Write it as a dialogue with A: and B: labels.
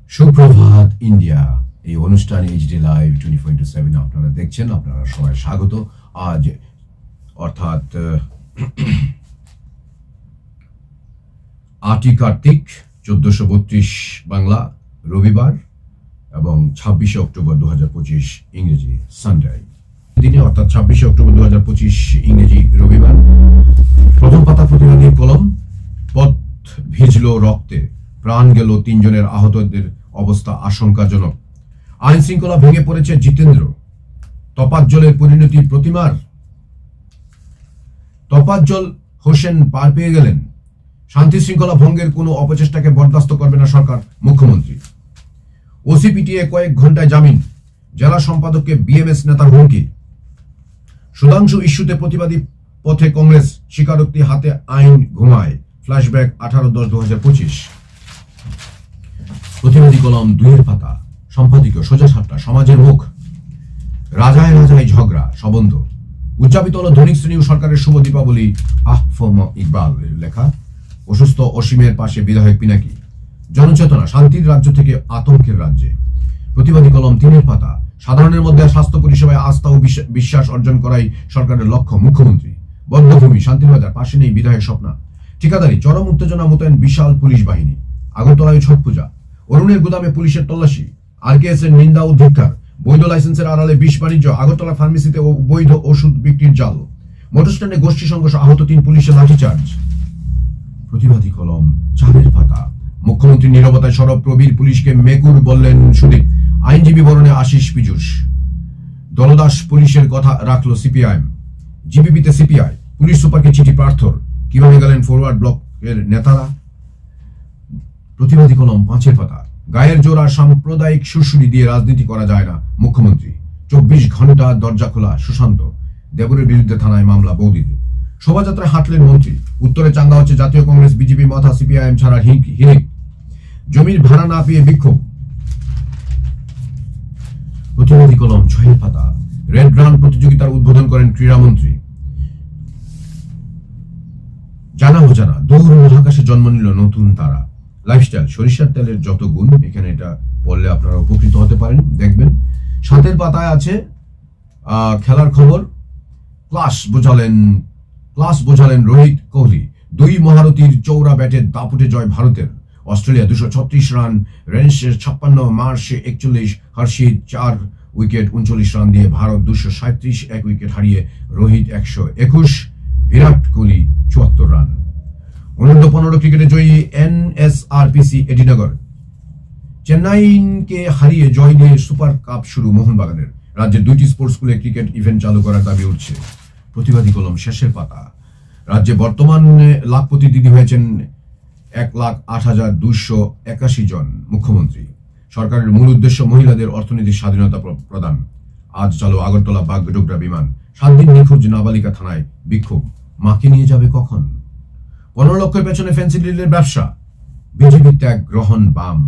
A: সুপ্রভাত ইন্ডিয়া এই অনুষ্ঠানে এইচডি লাইভ 24/7 আপনারা দেখছেন। আপনারা সবাই স্বাগত। আজ অর্থাৎ 8ই কার্তিক 1432 বাংলা রবিবার এবং 26শে অক্টোবর 2025 ইংরেজি সানডে দিনে অর্থাৎ 26শে অক্টোবর 2025 ইংরেজি রবিবার। প্রথম পাতা প্রতিবাদীর কলম। পথ ভিজলো রক্তে, প্রাণ গেল 3 জনের, আহতদের অবস্থা আশঙ্কাজনক। আইন শৃঙ্খলা ভেঙে পড়েছে জিতেন্দ্র। তপাজ্জলের পরিণতি প্রতিমার। তপাজ্জল হোসেন পার পেয়ে গেলেন। শান্তি শৃঙ্খলা ভঙ্গের কোনো অপচেষ্টাকে বরদাস্ত করবে না সরকার, মুখ্যমন্ত্রী। ওসি পিটিয়ে কয়েক ঘন্টায় জামিন, জেলা সম্পাদককে বিএমএস নেতার হুমকি। সুধাংশু ইস্যুতে প্রতিবাদী পথে কংগ্রেস, স্বীকারোক্তি হাতে আইন ঘুমায়। ফ্ল্যাশব্যাক 18/10/2025। প্রতিবাদী কলম 2-এর পাতা। সম্পাদকীয় সোজা সাপটা, সমাজের মুখ। রাজায় রাজায় ঝগড়া সবন্ধ। উদযাপিত হল ধনিক শ্রেণী ও সরকারের শুভ দীপাবলি। আহফম ইকবাল লেখা। অসুস্থ অসীমের পাশে বিধায়ক পিনাকি। জনচেতনা, শান্তির রাজ্য থেকে আতঙ্কের রাজ্যে। প্রতিবাদী কলম 3-এর পাতা। সাধারণের মধ্যে স্বাস্থ্য পরিষেবায় আস্থা ও বিশ্বাস অর্জন করাই সরকারের লক্ষ্য, মুখ্যমন্ত্রী। বদ্ধভূমি, শান্তিবাজার, পাশে নেই বিধায়ক স্বপ্না। ঠিকাদারি, চরম উত্তেজনা, মোতায়েন বিশাল পুলিশ বাহিনী। আগরতলায় ছট পূজা। অরুণের গুদামে পুলিশের তল্লাশি। আরকেএস এর নিন্দা ও ধিক্কার। বৈধ লাইসেন্সের আড়ালে বিষ বাণিজ্য। আগরতলা ফার্মেসিতে বৈধ ওষুধ বিক্রির জাল। মোটর স্ট্যান্ডে গোষ্ঠী সংঘর্ষ, আহত 3, পুলিশের লাঠিচার্জ। প্রতিবাদী কলম 4-এর পাতা। মুখ্যমন্ত্রী নীরবতায় সরব প্রবীর পুলিশকে মেকুর বললেন সুদীপ। আইনজীবী বরণে আশিস পীযূষ। দলদাস পুলিশের কথা রাখলো সিপিআইএম। জিবিপিতে সিপিআই। পুলিশ সুপারকে চিঠি প্রার্থর। কিভাবে গেলেন ফরওয়ার্ড ব্লকের নেতারা। প্রতিবাদী কলম 5-এর পাতা। গায়ের জোর আর সাম্প্রদায়িক সুরসুরি দিয়ে রাজনীতি করা যায় না, মুখ্যমন্ত্রী। 24 ঘন্টা দরজা খোলা, সুশান্ত। দেবরের বিরুদ্ধে থানায় মামলা, বৌদিতে। শোভাযাত্রায় হাঁটলেন মন্ত্রী। উত্তরে চাঙ্গা হচ্ছে জাতীয় কংগ্রেস, বিজেপি মাথা, সিপিআইএম ছাড়া হিরিক। জমির ভাড়া না পেয়ে বিক্ষোভ। প্রতিবাদী কলম 6-এর পাতা। রেড রান প্রতিযোগিতার উদ্বোধন করেন ক্রীড়ামন্ত্রী। জানা অজানা দূর মহাকাশে জন্ম নিল নতুন তারা। লাইফস্টাইল, সরিষার তেলের যত গুণ, এখানে এটা পড়লে আপনারা উপকৃত হতে পারেন, দেখবেন। 7-এর পাতায় আছে খেলার খবর। ক্লাস বোঝালেন রোহিত কোহলি। 2 মহারথীর চৌড়া ব্যাটের দাপুটে জয় ভারতের। অস্ট্রেলিয়া 236 রান, রেন্সের 56, মার্শে 41, হর্ষিত 4 উইকেট 39 রান দিয়ে ভারত 237, 1 উইকেট হারিয়ে রোহিত 121, বিরাট কোহলি 74 রান। অনূর্ধ্ব-15 ক্রিকেটে জয়ী এনএসআরপিসি এডিনগর। চেন্নাইকে হারিয়ে জয় দিয়ে সুপার কাপ শুরু মোহনবাগানের। রাজ্যের 2টি স্পোর্টস স্কুলে ক্রিকেট ইভেন্ট চালু করার দাবি উঠছে। প্রতিবাদী কলম 6-এর পাতা। রাজ্যে বর্তমানে লাখপতি দিদি হয়েছেন 1,08,281 জন, মুখ্যমন্ত্রী। সরকারের মূল উদ্দেশ্য মহিলাদের অর্থনৈতিক স্বাধীনতা প্রদান। আজ চালু আগরতলা বাগডোগরা বিমান। 7 দিন নিখোঁজ নাবালিকা, থানায় বিক্ষোভ। মাকে নিয়ে যাবে কখন। 15 লক্ষের পেছনে ফেন্সিডিলের ব্যবসা। বিজেপি ত্যাগ গ্রহণ বাম।